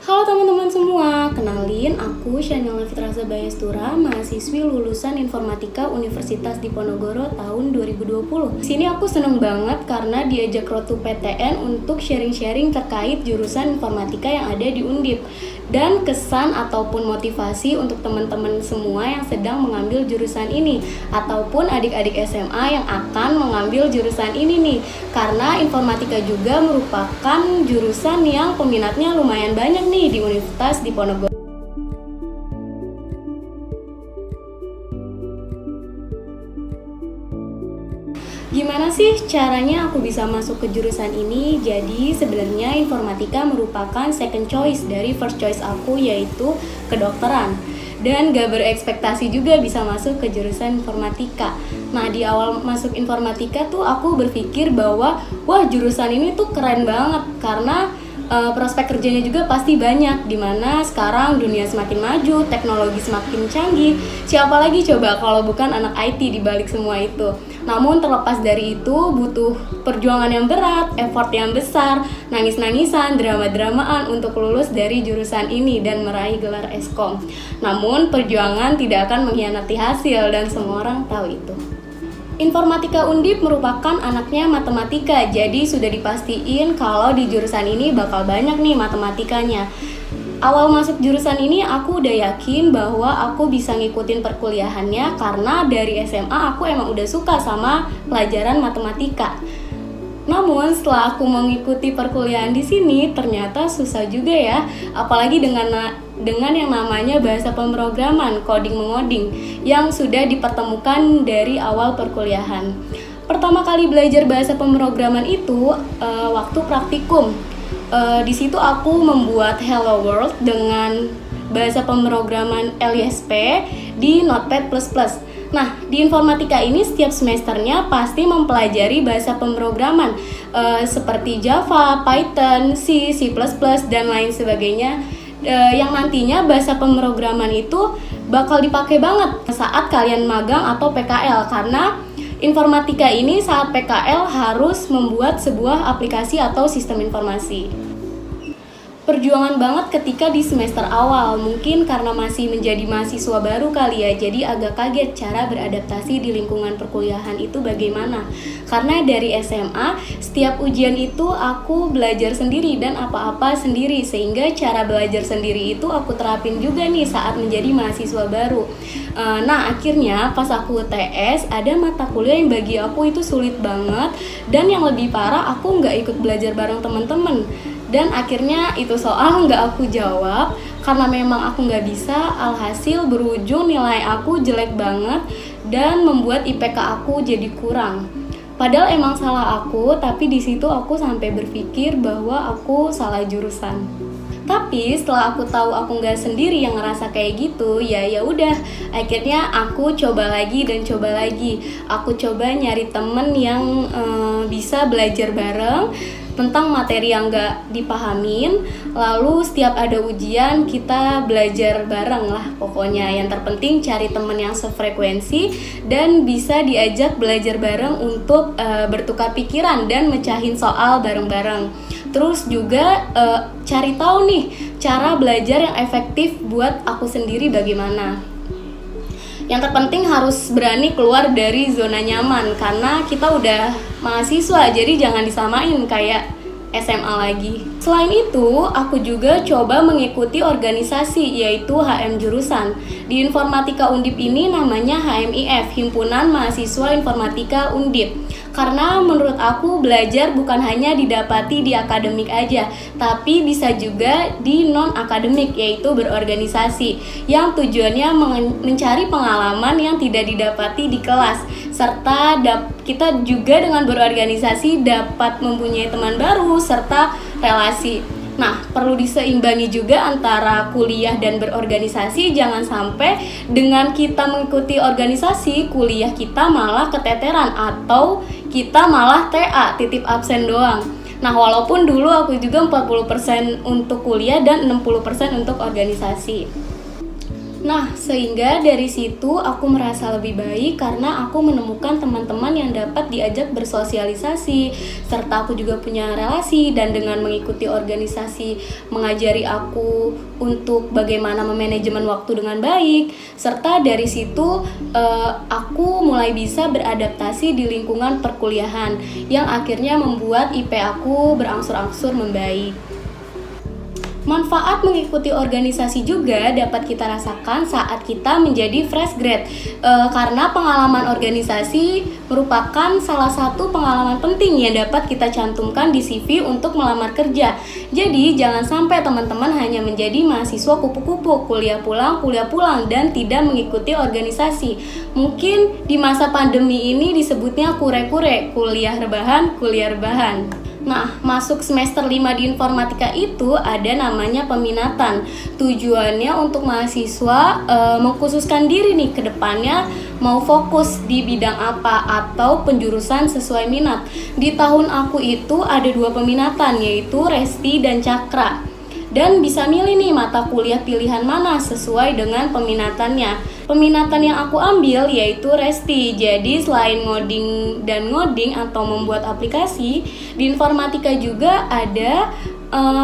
Halo teman-teman semua, kenalin aku Shanila Fitrasa Bayastura, mahasiswi lulusan Informatika Universitas Diponegoro tahun 2020. Di sini aku seneng banget karena diajak Road to PTN untuk sharing-sharing terkait jurusan informatika yang ada di Undip dan kesan ataupun motivasi untuk teman-teman semua yang sedang mengambil jurusan ini ataupun adik-adik SMA yang akan mengambil jurusan ini nih, karena informatika juga merupakan jurusan yang peminatnya lumayan banyak nih di Universitas Diponegoro. Gimana sih caranya aku bisa masuk ke jurusan ini? Jadi sebenarnya informatika merupakan second choice dari first choice aku, yaitu kedokteran. Dan gak berekspektasi juga bisa masuk ke jurusan informatika. Nah, di awal masuk informatika tuh aku berpikir bahwa wah, jurusan ini tuh keren banget karena prospek kerjanya juga pasti banyak, dimana sekarang dunia semakin maju, teknologi semakin canggih. Siapa lagi coba kalau bukan anak IT di balik semua itu. Namun terlepas dari itu butuh perjuangan yang berat, effort yang besar, nangis-nangisan, drama-dramaan untuk lulus dari jurusan ini dan meraih gelar Eskom. Namun perjuangan tidak akan mengkhianati hasil dan semua orang tahu itu. Informatika Undip merupakan anaknya matematika, jadi sudah dipastiin kalau di jurusan ini bakal banyak nih matematikanya. Awal masuk jurusan ini aku udah yakin bahwa aku bisa ngikutin perkuliahannya karena dari SMA aku emang udah suka sama pelajaran matematika. Namun setelah aku mengikuti perkuliahan di sini ternyata susah juga ya, apalagi dengan yang namanya bahasa pemrograman, coding mengoding yang sudah dipertemukan dari awal perkuliahan. Pertama kali belajar bahasa pemrograman itu waktu praktikum. Di situ aku membuat Hello World dengan bahasa pemrograman LISP di Notepad++. Nah, di informatika ini setiap semesternya pasti mempelajari bahasa pemrograman seperti Java, Python, C, C++, dan lain sebagainya, yang nantinya bahasa pemrograman itu bakal dipakai banget saat kalian magang atau PKL, karena informatika ini saat PKL harus membuat sebuah aplikasi atau sistem informasi. Perjuangan banget ketika di semester awal, mungkin karena masih menjadi mahasiswa baru kali ya, jadi agak kaget cara beradaptasi di lingkungan perkuliahan itu bagaimana. Karena dari SMA, setiap ujian itu aku belajar sendiri dan apa-apa sendiri, sehingga cara belajar sendiri itu aku terapin juga nih saat menjadi mahasiswa baru. Nah, akhirnya pas aku UTS, ada mata kuliah yang bagi aku itu sulit banget, dan yang lebih parah aku nggak ikut belajar bareng teman-teman. Dan akhirnya itu soal nggak aku jawab karena memang aku nggak bisa, alhasil berujung nilai aku jelek banget dan membuat IPK aku jadi kurang. Padahal emang salah aku, tapi di situ aku sampai berpikir bahwa aku salah jurusan. Tapi setelah aku tahu aku nggak sendiri yang ngerasa kayak gitu, ya udah. Akhirnya aku coba lagi dan coba lagi. Aku coba nyari temen yang bisa belajar bareng tentang materi yang gak dipahamin. Lalu setiap ada ujian kita belajar bareng lah pokoknya. Yang terpenting cari temen yang sefrekuensi dan bisa diajak belajar bareng untuk bertukar pikiran dan mecahin soal bareng-bareng. Terus juga cari tahu nih cara belajar yang efektif buat aku sendiri bagaimana. Yang terpenting harus berani keluar dari zona nyaman, karena kita udah mahasiswa, jadi jangan disamain kayak SMA lagi. Selain itu, aku juga coba mengikuti organisasi, yaitu HM jurusan. Di Informatika Undip ini namanya HMIF, Himpunan Mahasiswa Informatika Undip. Karena menurut aku belajar bukan hanya didapati di akademik aja, tapi bisa juga di non-akademik, yaitu berorganisasi, yang tujuannya mencari pengalaman yang tidak didapati di kelas, serta kita juga dengan berorganisasi dapat mempunyai teman baru serta relasi. Nah, perlu diseimbangi juga antara kuliah dan berorganisasi. Jangan sampai dengan kita mengikuti organisasi, kuliah kita malah keteteran atau kita malah TA, titip absen doang. Nah, walaupun dulu aku juga 40% untuk kuliah dan 60% untuk organisasi. Nah, sehingga dari situ aku merasa lebih baik karena aku menemukan teman-teman yang dapat diajak bersosialisasi, serta aku juga punya relasi, dan dengan mengikuti organisasi mengajari aku untuk bagaimana memanajemen waktu dengan baik, serta dari situ aku mulai bisa beradaptasi di lingkungan perkuliahan yang akhirnya membuat IP aku berangsur-angsur membaik. Manfaat mengikuti organisasi juga dapat kita rasakan saat kita menjadi fresh grad, karena pengalaman organisasi merupakan salah satu pengalaman penting yang dapat kita cantumkan di CV untuk melamar kerja. Jadi jangan sampai teman-teman hanya menjadi mahasiswa kupu-kupu, kuliah pulang, dan tidak mengikuti organisasi. Mungkin di masa pandemi ini disebutnya kure-kure, kuliah rebahan. Nah, masuk semester 5 di informatika itu ada namanya peminatan. Tujuannya untuk mahasiswa mengkhususkan diri nih ke depannya mau fokus di bidang apa atau penjurusan sesuai minat. Di tahun aku itu ada 2 peminatan, yaitu Resti dan Cakra. Dan bisa milih nih mata kuliah pilihan mana sesuai dengan peminatannya. Peminatan yang aku ambil yaitu Resti. Jadi selain ngoding atau membuat aplikasi, di informatika juga ada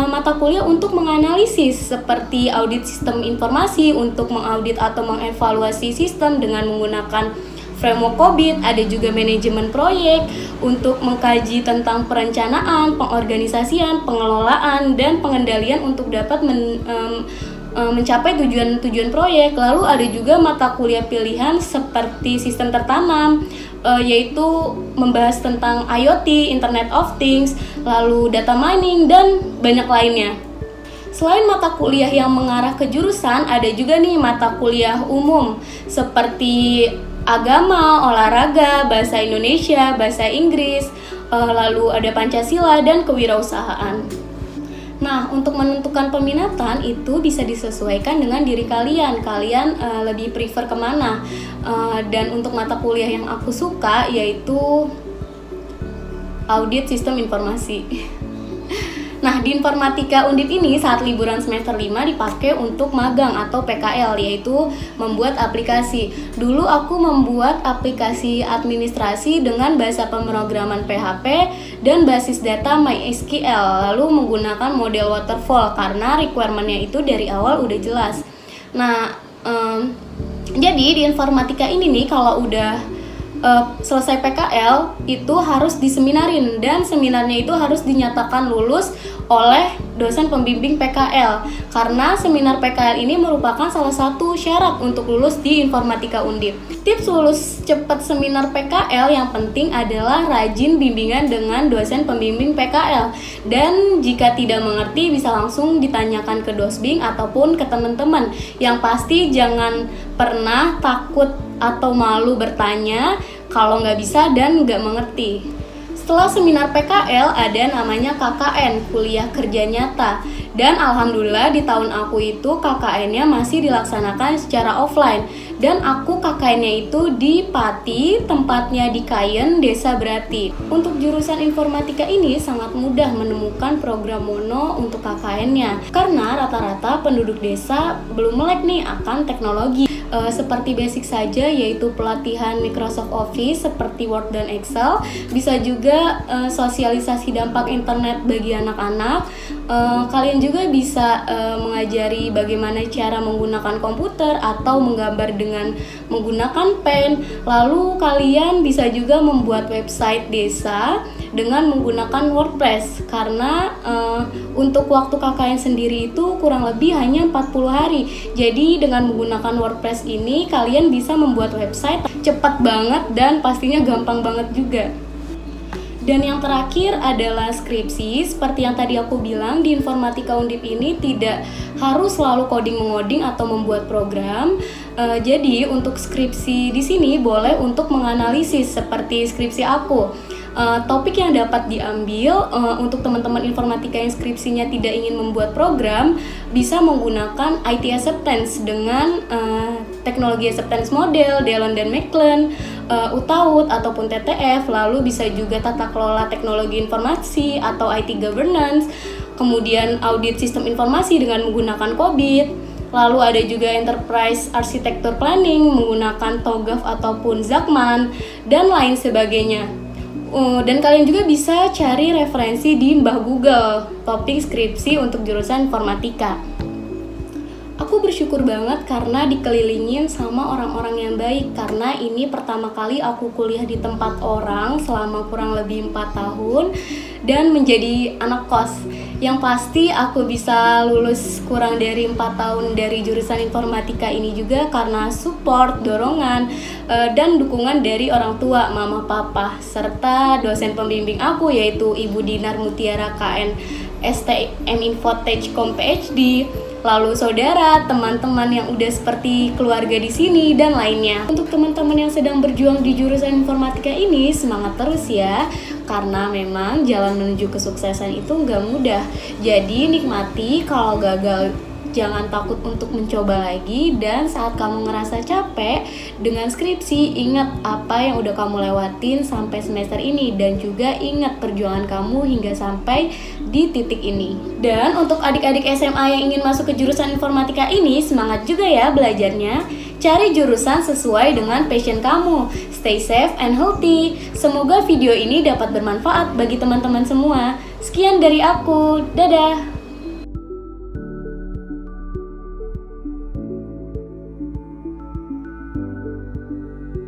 mata kuliah untuk menganalisis seperti audit sistem informasi untuk mengaudit atau mengevaluasi sistem dengan menggunakan framework COBIT. Ada juga manajemen proyek untuk mengkaji tentang perencanaan, pengorganisasian, pengelolaan, dan pengendalian untuk dapat mencapai tujuan proyek. Lalu ada juga mata kuliah pilihan seperti sistem tertanam, yaitu membahas tentang IoT, Internet of Things, lalu data mining, dan banyak lainnya. Selain mata kuliah yang mengarah ke jurusan, ada juga nih mata kuliah umum seperti agama, olahraga, bahasa Indonesia, bahasa Inggris, lalu ada Pancasila dan kewirausahaan. Nah, untuk menentukan peminatan itu bisa disesuaikan dengan diri kalian. Kalian lebih prefer kemana? Dan untuk mata kuliah yang aku suka yaitu audit sistem informasi. Nah, di informatika Undip ini saat liburan semester 5 dipakai untuk magang atau PKL, yaitu membuat aplikasi. Dulu aku membuat aplikasi administrasi dengan bahasa pemrograman PHP dan basis data MySQL, lalu menggunakan model waterfall karena requirement-nya itu dari awal udah jelas. Nah, jadi di informatika ini nih kalau udah selesai PKL itu harus diseminarin, dan seminarnya itu harus dinyatakan lulus oleh dosen pembimbing PKL, karena seminar PKL ini merupakan salah satu syarat untuk lulus di informatika Undip. Tips lulus cepat seminar PKL yang penting adalah rajin bimbingan dengan dosen pembimbing PKL, dan jika tidak mengerti bisa langsung ditanyakan ke dosbing ataupun ke teman-teman. Yang pasti jangan pernah takut atau malu bertanya kalau nggak bisa dan nggak mengerti. Setelah seminar PKL ada namanya KKN, kuliah kerja nyata. Dan alhamdulillah di tahun aku itu KKN-nya masih dilaksanakan secara offline. Dan aku KKN-nya itu di Pati, tempatnya di Kayen, Desa Berati. Untuk jurusan informatika ini sangat mudah menemukan program mono untuk KKN-nya, karena rata-rata penduduk desa belum melek nih akan teknologi. Seperti basic saja, yaitu pelatihan Microsoft Office seperti Word dan Excel. Bisa juga sosialisasi dampak internet bagi anak-anak. Kalian juga bisa mengajari bagaimana cara menggunakan komputer atau menggambar dengan menggunakan pen. Lalu kalian bisa juga membuat website desa dengan menggunakan WordPress, karena untuk waktu KKN sendiri itu kurang lebih hanya 40 hari. Jadi dengan menggunakan WordPress ini kalian bisa membuat website cepat banget dan pastinya gampang banget juga. Dan yang terakhir adalah skripsi. Seperti yang tadi aku bilang, di informatika Undip ini tidak harus selalu coding-mengoding atau membuat program. Jadi untuk skripsi di sini boleh untuk menganalisis seperti skripsi aku. Topik yang dapat diambil untuk teman-teman informatika yang skripsinya tidak ingin membuat program bisa menggunakan IT acceptance dengan teknologi acceptance model, Dallon dan Maclean, UTAUT ataupun TTF. Lalu bisa juga tata kelola teknologi informasi atau IT governance, kemudian audit sistem informasi dengan menggunakan COBIT. Lalu ada juga Enterprise Architecture Planning menggunakan TOGAF ataupun Zakman dan lain sebagainya. Dan kalian juga bisa cari referensi di Mbah Google topik skripsi untuk jurusan informatika. Aku bersyukur banget karena dikelilingin sama orang-orang yang baik, karena ini pertama kali aku kuliah di tempat orang selama kurang lebih 4 tahun dan menjadi anak kos. Yang pasti aku bisa lulus kurang dari 4 tahun dari jurusan informatika ini juga karena support, dorongan, dan dukungan dari orang tua, mama, papa, serta dosen pembimbing aku yaitu Ibu Dinar Mutiara KN STM Infotech.com PhD, lalu saudara, teman-teman yang udah seperti keluarga di sini dan lainnya. Untuk teman-teman yang sedang berjuang di jurusan informatika ini, semangat terus ya, karena memang jalan menuju kesuksesan itu nggak mudah. Jadi nikmati, kalau gagal jangan takut untuk mencoba lagi, dan saat kamu ngerasa capek dengan skripsi, ingat apa yang udah kamu lewatin sampai semester ini, dan juga ingat perjuangan kamu hingga sampai di titik ini. Dan untuk adik-adik SMA yang ingin masuk ke jurusan informatika ini, semangat juga ya belajarnya. Cari jurusan sesuai dengan passion kamu. Stay safe and healthy. Semoga video ini dapat bermanfaat bagi teman-teman semua. Sekian dari aku. Dadah.